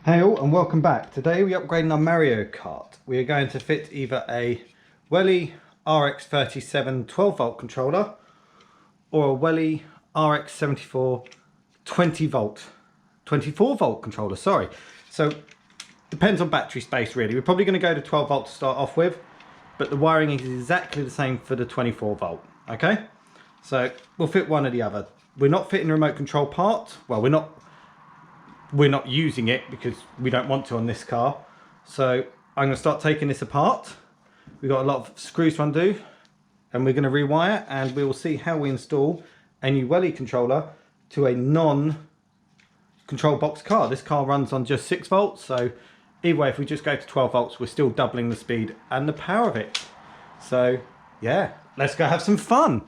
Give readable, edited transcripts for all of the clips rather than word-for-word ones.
Hey all and welcome back. Today we're upgrading our Mario Kart. We are going to fit either a Weelye RX37 12 volt controller or a Weelye RX74 24 volt controller, sorry. So depends on battery space really. We're probably going to go to 12 volt to start off with, but the wiring is exactly the same for the 24 volt, okay? So we'll fit one or the other. We're not fitting the remote control part. Well, we're not using it because we don't want to on this car. So I'm going to start taking this apart. We've got a lot of screws to undo and we're going to rewire, and we will see how we install a new Weelye controller to a non-control box car. This car runs on just 6 volts, so either way, if we just go to 12 volts, we're still doubling the speed and the power of it. So yeah, let's go have some fun.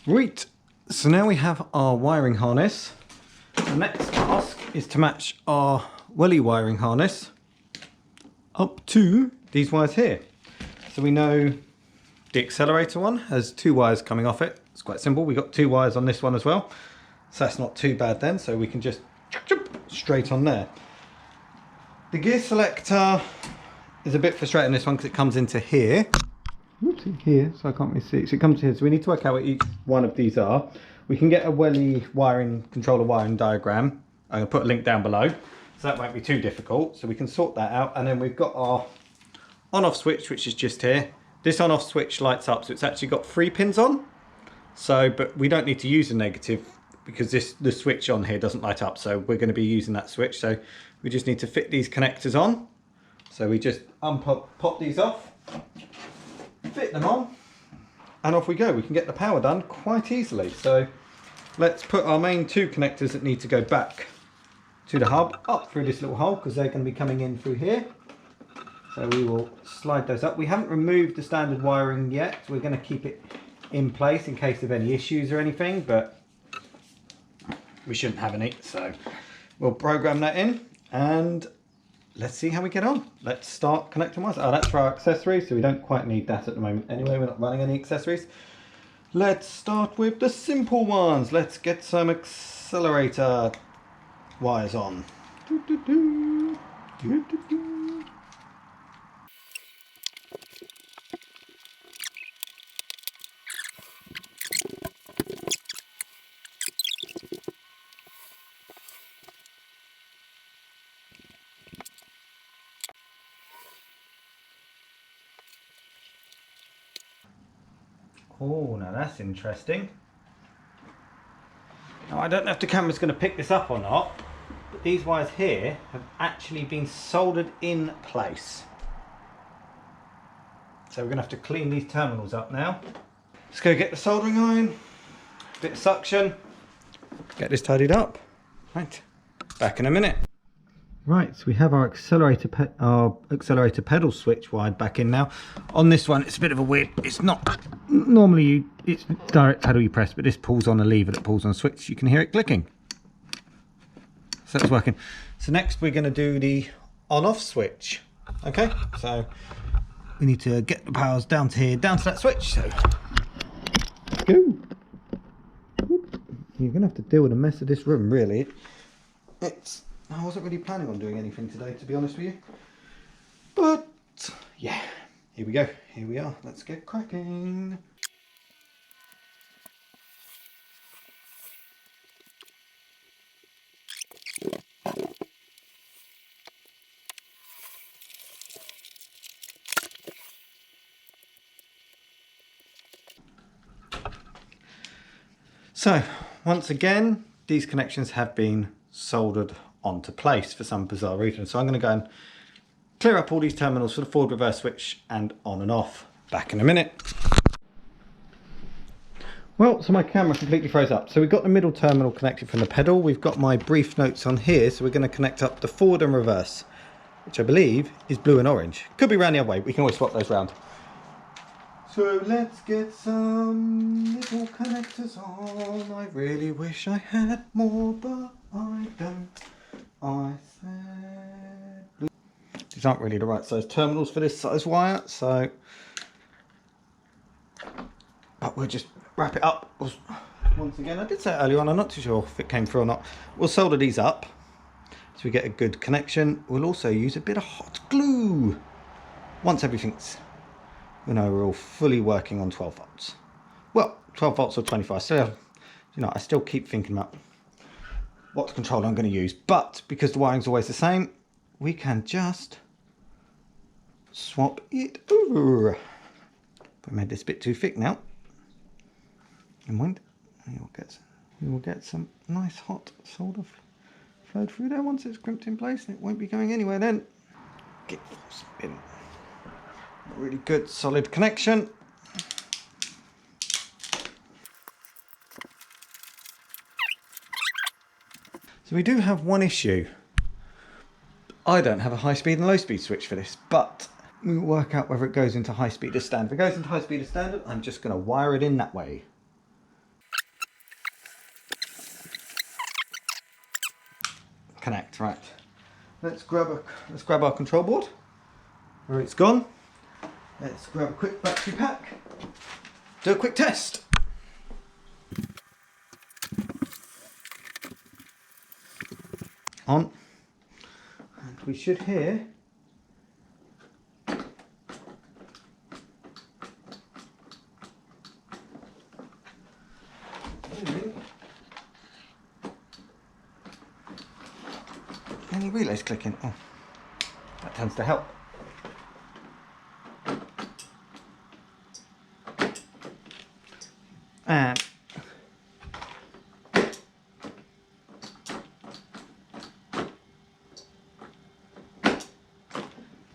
Right, so now we have our wiring harness. The next task is to match our Welly wiring harness up to these wires here. So we know the Accelerator one has 2 wires coming off it. It's quite simple. We've got 2 wires on this one as well. So that's not too bad then. So we can just straight on there. The gear selector is a bit frustrating, this one, because it comes into here. Whoops, here, so I can't really see it. So it comes here, so we need to work out what each one of these are. We can get a Welly controller wiring diagram. I'm going to put a link down below, so that won't be too difficult. So we can sort that out, and then we've got our on-off switch, which is just here. This on-off switch lights up, so it's actually got 3 pins on. So, but we don't need to use a negative because the switch on here doesn't light up. So we're going to be using that switch. So we just need to fit these connectors on. So we just pop these off, fit them on, and off we go. We can get the power done quite easily. So let's put our main 2 connectors that need to go back to the hub up through this little hole, because they're going to be coming in through here. So we will slide those up. We haven't removed the standard wiring yet. We're going to keep it in place in case of any issues or anything, but we shouldn't have any. So we'll program that in and let's see how we get on. Let's start connecting wires. Oh, that's for our accessories, so we don't quite need that at the moment. Anyway, we're not running any accessories. Let's start with the simple ones. Let's get some accelerator wires on. Oh, now that's interesting. Now I don't know if the camera's going to pick this up or not, but these wires here have actually been soldered in place. So we're going to have to clean these terminals up now. Let's go get the soldering iron, bit of suction, get this tidied up. Right, back in a minute. Right, so we have our accelerator pedal switch wired back in now. On this one, it's a bit of a weird, it's not, normally it's direct pedal you press, but this pulls on a lever that pulls on a switch. You can hear it clicking. So that's working. So next we're going to do the on-off switch. Okay, so we need to get the powers down to here, down to that switch. So let's go. You're going to have to deal with the mess of this room, really. I wasn't really planning on doing anything today, to be honest with you. But yeah, here we go. Here we are. Let's get cracking. So once again, these connections have been soldered onto place for some bizarre reason. So I'm going to go and clear up all these terminals for the forward reverse switch and on and off. Back in a minute. Well, so my camera completely froze up. So we've got the middle terminal connected from the pedal. We've got my brief notes on here. So we're going to connect up the forward and reverse, which I believe is blue and orange. Could be round the other way. We can always swap those round. So let's get some little connectors on. I really wish I had more, but I don't. I said blue. These aren't really the right size terminals for this size wire, so... But we'll just wrap it up once again. I did say it earlier on, I'm not too sure if it came through or not. We'll solder these up so we get a good connection. We'll also use a bit of hot glue once everything's, you know, we're all fully working on 12 volts. Well, 12 volts or 25. So, you know, I still keep thinking about what controller I'm going to use. But because the wiring's always the same, we can just swap it over. I made this a bit too thick now. And we will get some nice hot solder flowed through there once it's crimped in place, and it won't be going anywhere then. Get spin. A really good solid connection. So we do have one issue. I don't have a high speed and low speed switch for this, but we'll work out whether it goes into high speed or standard. If it goes into high speed or standard, I'm just going to wire it in that way. Connect, right. Let's grab our control board where it's gone. Let's grab a quick battery pack. Do a quick test. On. And we should hear any relays clicking. Oh, that tends to help. And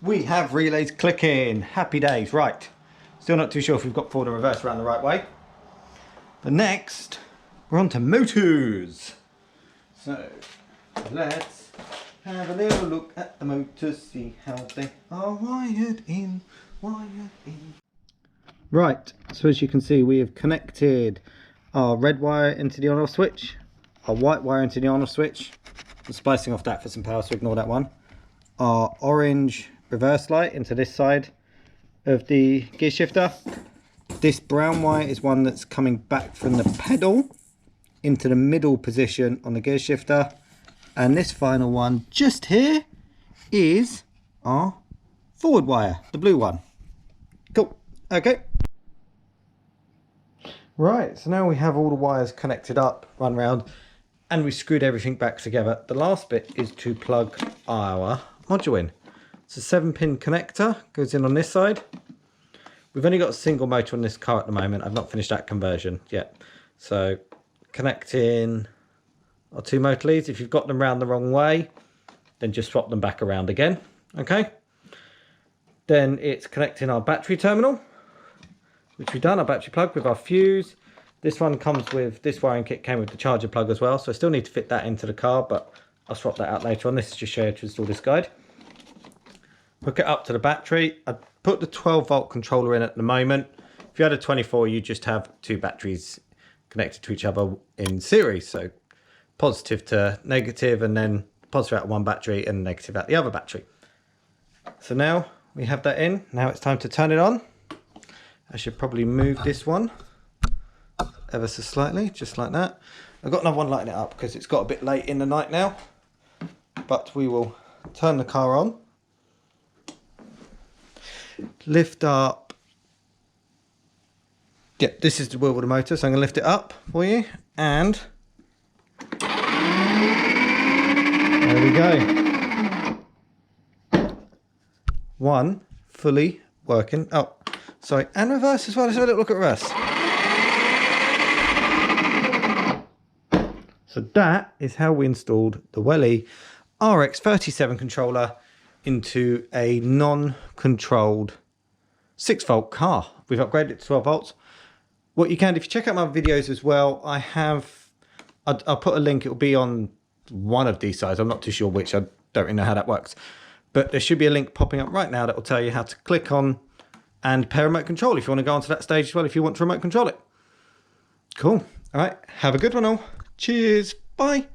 we have relays clicking. Happy days. Right. Still not too sure if we've got forward and reverse around the right way. But next, we're on to motors. So let's have a little look at the motors, see how they are wired in. Right, so as you can see, we have connected our red wire into the on-off switch, our white wire into the on-off switch. I'm splicing off that for some power, so ignore that one. Our orange reverse light into this side of the gear shifter. This brown wire is one that's coming back from the pedal into the middle position on the gear shifter. And this final one just here is our forward wire, the blue one. Cool. Okay. Right, so now we have all the wires connected up, run round, and we screwed everything back together. The last bit is to plug our module in. It's a 7-pin connector, goes in on this side. We've only got a single motor on this car at the moment. I've not finished that conversion yet. So connecting our 2 motor leads. If you've got them round the wrong way, then just swap them back around again. Okay. Then it's connecting our battery terminal, which we've done, our battery plug with our fuse. This one comes with, this wiring kit came with the charger plug as well, so I still need to fit that into the car, but I'll swap that out later on. This is just show you how to install this guide. Hook it up to the battery. I put the 12 volt controller in at the moment. If you had a 24, you just have 2 batteries connected to each other in series, so positive to negative, and then positive out of one battery and negative out the other battery. So now we have that in. Now it's time to turn it on. I should probably move this one ever so slightly, just like that. I've got another one lighting it up because it's got a bit late in the night now. But we will turn the car on. Lift up. Yep, this is the wheel with the motor, so I'm going to lift it up for you. And there we go. One fully working. Oh, sorry, and reverse as well. Let's have a little look at reverse. So that is how we installed the Weelye RX37 controller into a non-controlled 6 volt car. We've upgraded it to 12 volts. what you can, if you check out my videos as well, I'll put a link. It'll be on one of these sides. I'm not too sure which. I don't really know how that works. But there should be a link popping up right now that will tell you how to click on and pair remote control if you want to go onto that stage as well, if you want to remote control it. Cool. All right. Have a good one all. Cheers. Bye.